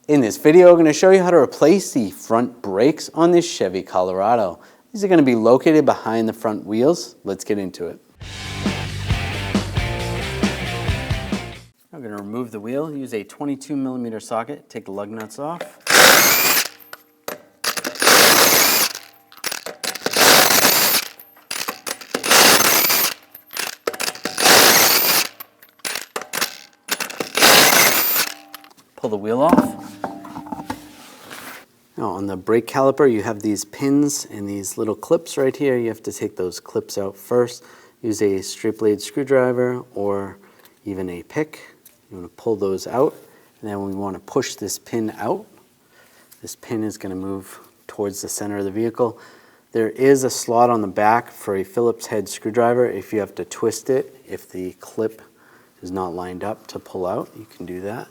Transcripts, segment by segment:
In this video, I'm going to show you how to replace the front brakes on this Chevy Colorado. These are going to be located behind the front wheels. Let's get into it. I'm going to remove the wheel, use a 22mm socket, take the lug nuts off. Pull the wheel off. Now on the brake caliper you have these pins and these little clips right here. You have to take those clips out first. Use a straight blade screwdriver or even a pick. You want to pull those out, and then we want to push this pin out. This pin is going to move towards the center of the vehicle. There is a slot on the back for a Phillips head screwdriver if you have to twist it. If the clip is not lined up to pull out, you can do that.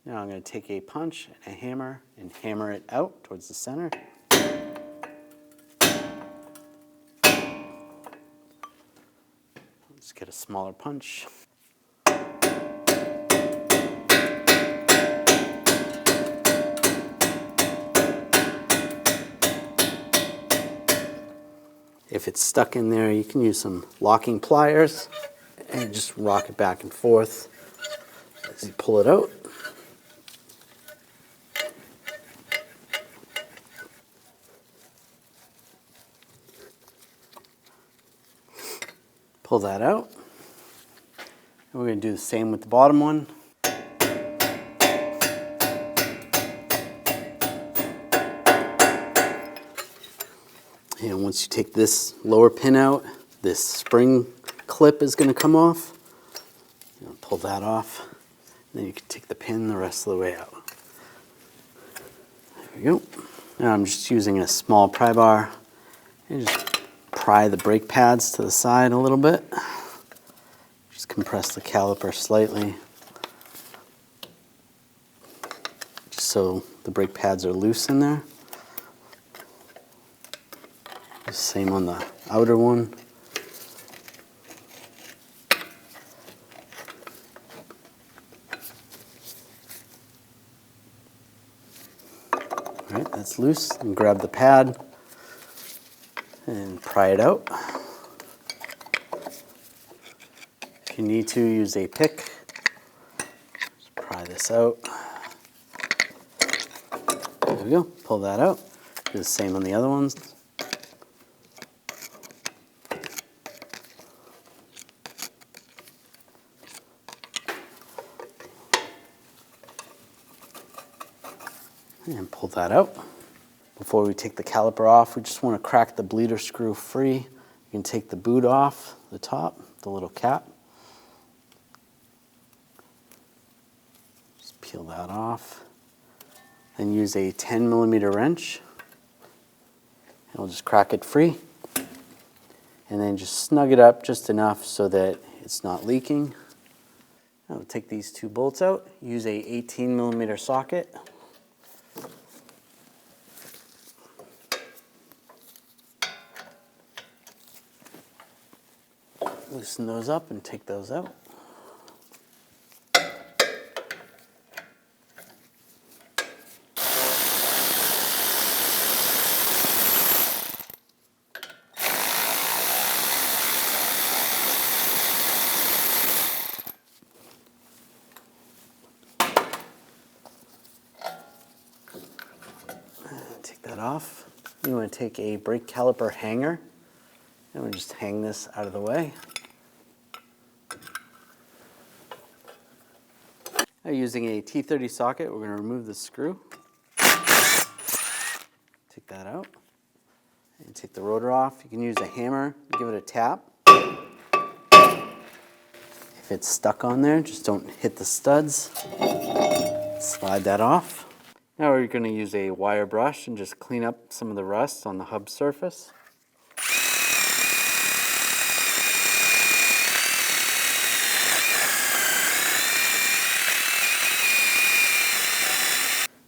Now I'm going to take a punch and a hammer and hammer it out towards the center. Let's get a smaller punch. If it's stuck in there, you can use some locking pliers and just rock it back and forth as you pull it out. Pull that out. And we're going to do the same with the bottom one. And once you take this lower pin out, this spring clip is going to come off. Pull that off. And then you can take the pin the rest of the way out. There we go. Now I'm just using a small pry bar and just pry the brake pads to the side a little bit. Just compress the caliper slightly, just so the brake pads are loose in there. Same on the outer one. All right, that's loose. And grab the pad and pry it out. If you need to, use a pick. Just pry this out. There we go. Pull that out. Do the same on the other ones. And pull that out. Before we take the caliper off, we just want to crack the bleeder screw free. You can take the boot off the top, the little cap. Just peel that off. Then use a 10mm wrench. And we'll just crack it free. And then just snug it up just enough so that it's not leaking. Now we'll take these two bolts out. Use a 18mm socket. Loosen those up and take those out. Take that off. You want to take a brake caliper hanger and we'll just hang this out of the way. Now using a T30 socket, we're going to remove the screw. Take that out. And take the rotor off. You can use a hammer, give it a tap. If it's stuck on there, just don't hit the studs. Slide that off. Now we're going to use a wire brush and just clean up some of the rust on the hub surface.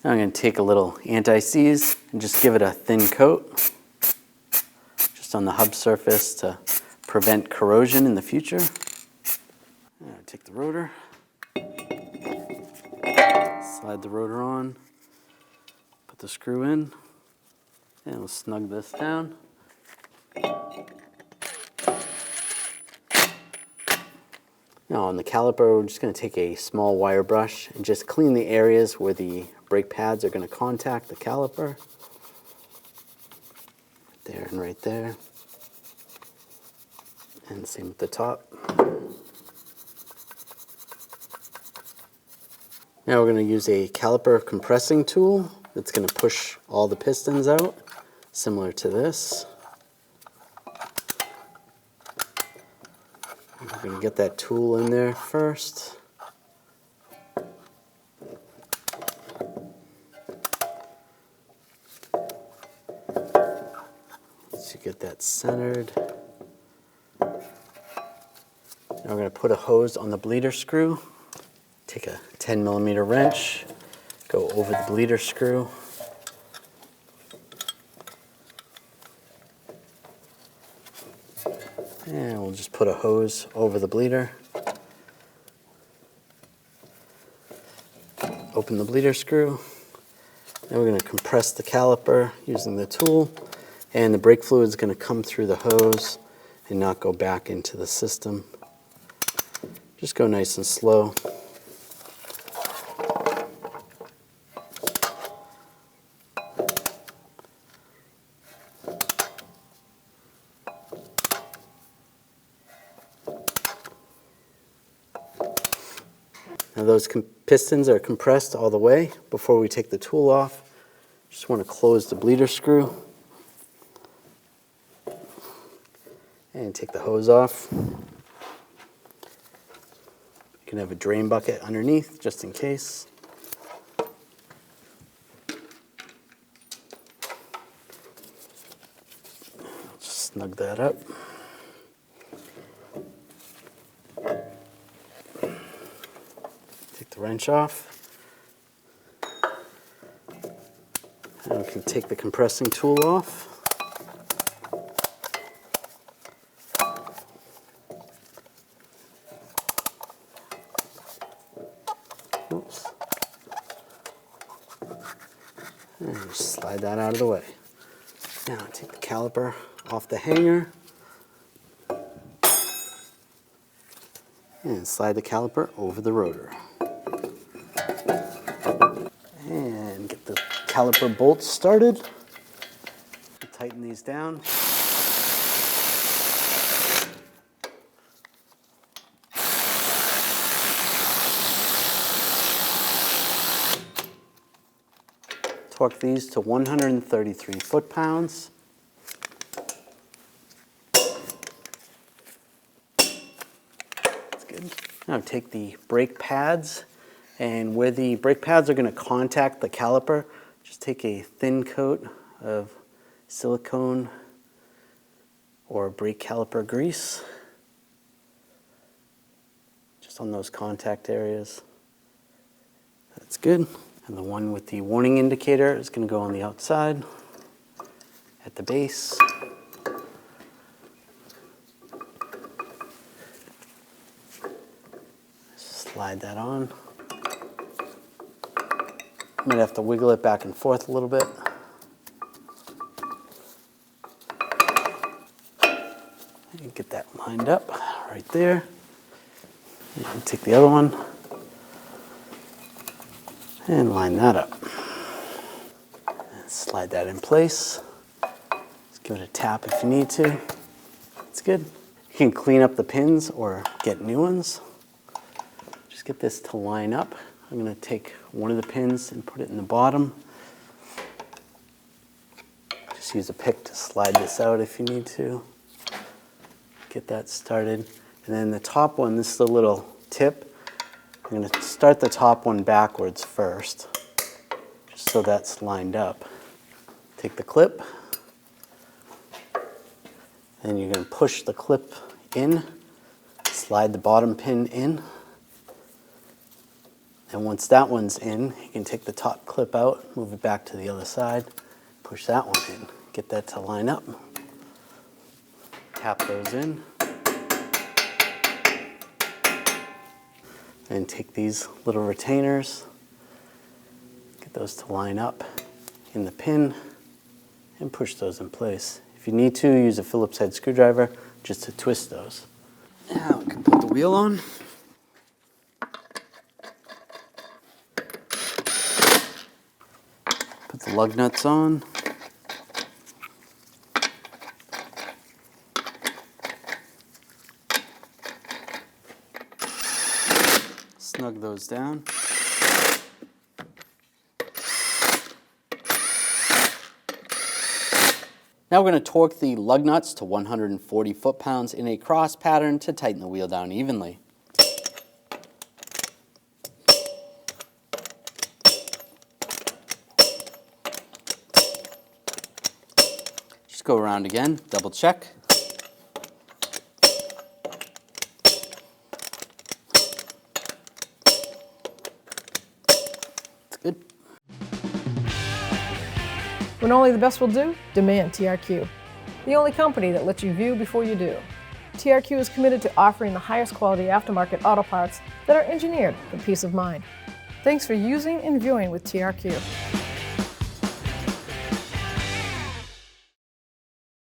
Now I'm going to take a little anti-seize and just give it a thin coat, just on the hub surface to prevent corrosion in the future. Now take the rotor, slide the rotor on, the screw in, and we'll snug this down. Now on the caliper, we're just going to take a small wire brush and just clean the areas where the brake pads are going to contact the caliper. Right there and right there. And same with the top. Now we're going to use a caliper compressing tool that's going to push all the pistons out, similar to this. We're going to get that tool in there first. Once you get that centered. Now we're going to put a hose on the bleeder screw. Take a 10mm wrench, go over the bleeder screw. And we'll just put a hose over the bleeder. Open the bleeder screw. Then we're going to compress the caliper using the tool. And the brake fluid is going to come through the hose and not go back into the system. Just go nice and slow. Now those pistons are compressed all the way. Before we take the tool off, just want to close the bleeder screw and take the hose off. You can have a drain bucket underneath just in case. Just snug that up. Take the wrench off. And we can take the compressing tool off. Oops. And just slide that out of the way. Now take the caliper off the hanger and slide the caliper over the rotor. And get the caliper bolts started. Tighten these down. Torque these to 133 foot-pounds. That's good. Now take the brake pads, and where the brake pads are going to contact the caliper, just take a thin coat of silicone or brake caliper grease just on those contact areas. That's good. And the one with the warning indicator is going to go on the outside at the base. Slide that on. Might have to wiggle it back and forth a little bit. And get that lined up right there. And take the other one and line that up. And slide that in place. Just give it a tap if you need to. It's good. You can clean up the pins or get new ones. Just get this to line up. I'm going to take one of the pins and put it in the bottom. Just use a pick to slide this out if you need to. Get that started. And then the top one, this is a little tip. I'm going to start the top one backwards first, just so that's lined up. Take the clip, and you're going to push the clip in, slide the bottom pin in, and once that one's in, you can take the top clip out, move it back to the other side, push that one in, get that to line up. Tap those in. And take these little retainers, get those to line up. in the pin and push those in place. If you need to, use a Phillips head screwdriver just to twist those. Now we can put the wheel on. Put the lug nuts on. Snug those down. Now we're going to torque the lug nuts to 140 foot-pounds in a cross pattern to tighten the wheel down evenly. Just go around again, double check. It's good. When only the best will do, demand TRQ. The only company that lets you view before you do. TRQ is committed to offering the highest quality aftermarket auto parts that are engineered for peace of mind. Thanks for using and viewing with TRQ.